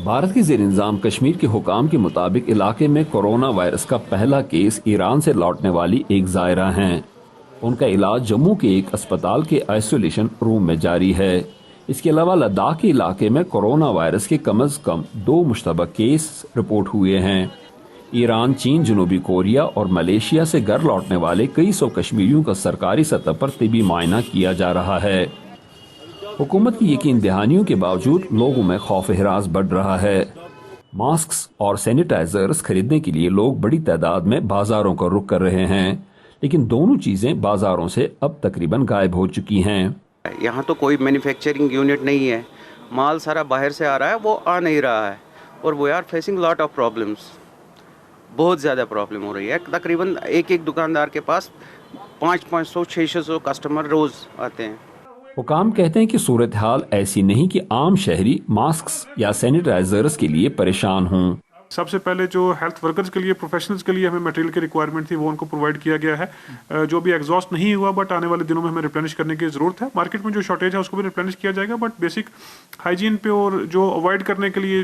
بھارت کے زیر انتظام کشمیر کے حکام کے مطابق علاقے میں کورونا وائرس کا پہلا کیس ایران سے لوٹنے والی ایک زائرہ ہیں۔ ان کا علاج جموں کے ایک اسپتال کے آئسولیشن روم میں جاری ہے۔ اس کے علاوہ لداخ کے علاقے میں کورونا وائرس کے کم از کم 2 مشتبہ کیس رپورٹ ہوئے ہیں۔ ایران، چین، جنوبی کوریا اور ملیشیا سے گھر لوٹنے والے کئی سو کشمیریوں کا سرکاری سطح پر طبی معائنہ کیا جا رہا ہے۔ حکومت کی یقین دہانیوں کے باوجود لوگوں میں خوف ہراس بڑھ رہا ہے۔ ماسکس اور سینیٹائزرز خریدنے کے لیے لوگ بڑی تعداد میں بازاروں کا رخ کر رہے ہیں، لیکن دونوں چیزیں بازاروں سے اب تقریباً غائب ہو چکی ہیں۔ یہاں تو کوئی مینوفیکچرنگ یونٹ نہیں ہے، مال سارا باہر سے آ رہا ہے، وہ آ نہیں رہا ہے، اور we are facing lot of problems, بہت زیادہ پرابلم ہو رہی ہے۔ تقریباً ایک دکاندار کے پاس 500 600 کسٹمر روز آتے ہیں۔ حکام کہتے ہیں کہ صورتحال ایسی نہیں کہ عام شہری ماسکس یا سینیٹائزرز کے لیے پریشان ہوں۔ سب سے پہلے جو ہیلتھ ورکرز کے لیے، پروفیشنلز کے لیے ہمیں میٹیریل کی ریکوائرمنٹ تھی، وہ ان کو پرووائڈ کیا گیا ہے۔ جو بھی ایگزاسٹ نہیں ہوا بٹ آنے والے دنوں میں ہمیں ریپلینش کرنے کی ضرورت ہے۔ مارکیٹ میں جو شارٹیج ہے اس کو بھی ریپلینش کیا جائے گا، بٹ بیسک ہائیجین پہ اور جو اوائڈ کرنے کے لیے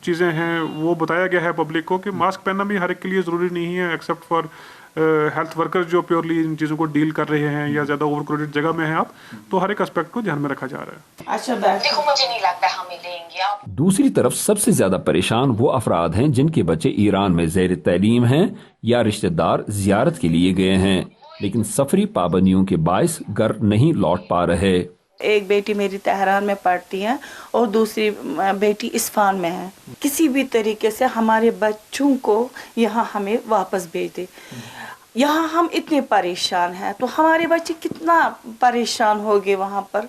چیزیں ہیں وہ بتایا گیا ہے پبلک کو کہ ماسک پہننا بھی ہر ایک کے لیے ضروری نہیں ہے، ایکسیپٹ فار ہیلتھ ورکرز جو پیورلی ان چیزوں کو ڈیل کر رہے ہیں یا زیادہ اوور کراؤڈیڈ جگہ میں ہیں آپ، تو ہر ایک اسپیکٹ کو دھیان میں رکھا جا رہا ہے۔ اچھا دیکھو، مجھے نہیں لگتا ہمیں لیں گے۔ دوسری طرف سب سے زیادہ پریشان وہ افراد ہیں جن کے بچے ایران میں زیر تعلیم ہیں یا رشتہ دار زیارت کے لیے گئے ہیں، لیکن سفری پابندیوں کے باعث گھر نہیں لوٹ پا رہے۔ ایک بیٹی میری تہران میں پڑھتی ہے اور دوسری بیٹی اصفہان میں ہے۔ کسی بھی طریقے سے ہمارے بچوں کو یہاں ہمیں واپس بھیج دے۔ یہاں ہم اتنے پریشان ہیں تو ہمارے بچے کتنا پریشان ہوگے وہاں پر۔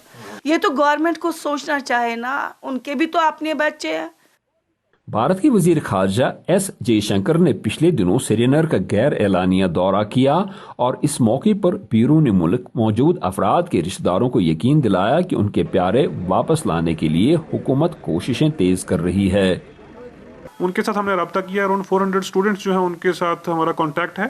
یہ تو گورنمنٹ کو سوچنا چاہے نا، ان کے بھی تو اپنے بچے ہیں۔ بھارت کے وزیر خارجہ ایس جے شنکر نے پچھلے دنوں سری نگر کا غیر اعلانیہ دورہ کیا اور اس موقع پر بیرون ملک موجود افراد کے رشتہ داروں کو یقین دلایا کہ ان کے پیارے واپس لانے کے لیے حکومت کوششیں تیز کر رہی ہے۔ ان کے ساتھ ہم نے رابطہ کیا، اراؤنڈ 400 اسٹوڈنٹس جو ہیں ان کے ساتھ ہمارا کانٹیکٹ ہے۔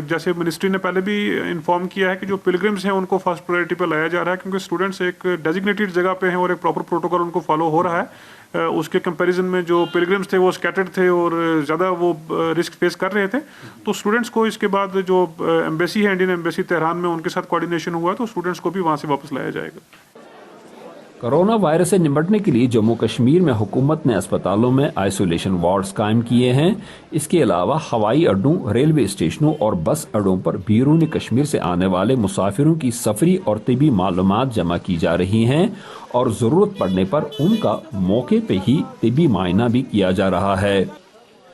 جیسے منسٹری نے پہلے بھی انفارم کیا ہے کہ جو پلگرمز ہیں ان کو فرسٹ پرائرٹی پہ لایا جا رہا ہے، کیونکہ اسٹوڈنٹس ایک ڈیزگنیٹڈ جگہ پہ ہیں اور ایک پراپر پروٹوکول ان کو فالو ہو رہا ہے۔ اس کے کمپیریزن میں جو پلگرمز تھے وہ اسکیٹرڈ تھے اور زیادہ وہ رسک فیس کر رہے تھے، تو اسٹوڈنٹس کو اس کے بعد جو ایمبیسی ہے، انڈین ایمبیسی تہران میں، ان کے ساتھ کوارڈینیشن ہوا تو اسٹوڈنٹس کو بھی وہاں سے واپس لایا جائے گا۔ کورونا وائرس سے نمٹنے کے لیے جموں کشمیر میں حکومت نے اسپتالوں میں آئسولیشن وارڈز قائم کیے ہیں۔ اس کے علاوہ ہوائی اڈوں، ریلوے اسٹیشنوں اور بس اڈوں پر بیرون کشمیر سے آنے والے مسافروں کی سفری اور طبی معلومات جمع کی جا رہی ہیں اور ضرورت پڑنے پر ان کا موقع پہ ہی طبی معائنہ بھی کیا جا رہا ہے۔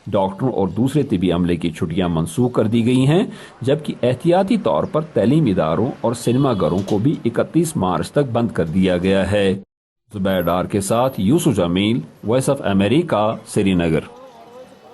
ڈاکٹروں اور دوسرے طبی عملے کی چھٹیاں منسوخ کر دی گئی ہیں، جبکہ احتیاطی طور پر تعلیمی اداروں اور سنیما گھروں کو بھی 31 مارچ تک بند کر دیا گیا ہے۔ زبیر ڈار کے ساتھ Yusuf Jamil, voice of America, Sri Nagar.